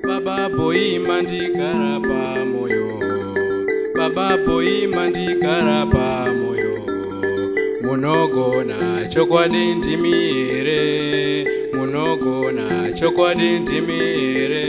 Baba boy mandikara pa moyo, Baba boy mandikara pa moyo. Munogona chokwadi ndimi ere, munogona chokwadi ndimi ere.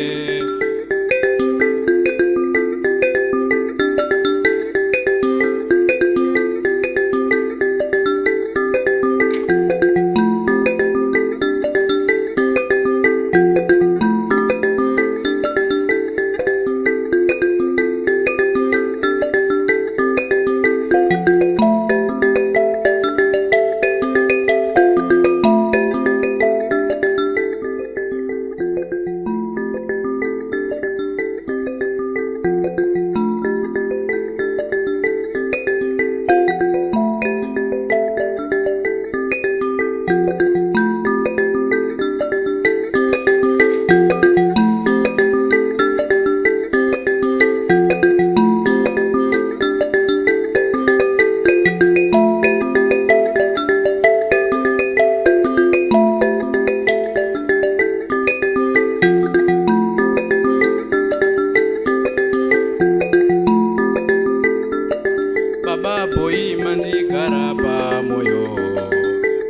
Baba boy mandikara pa moyo,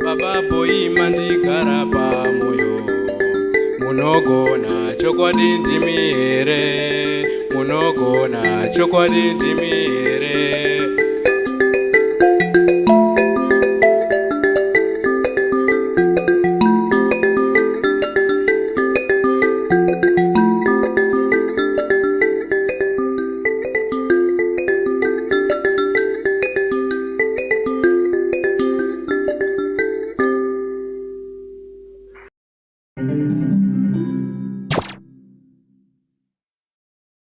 Baba boy mandikara pa moyo. Munogona chokwadi ndimi ere, munogona chokwadi ndimi ere.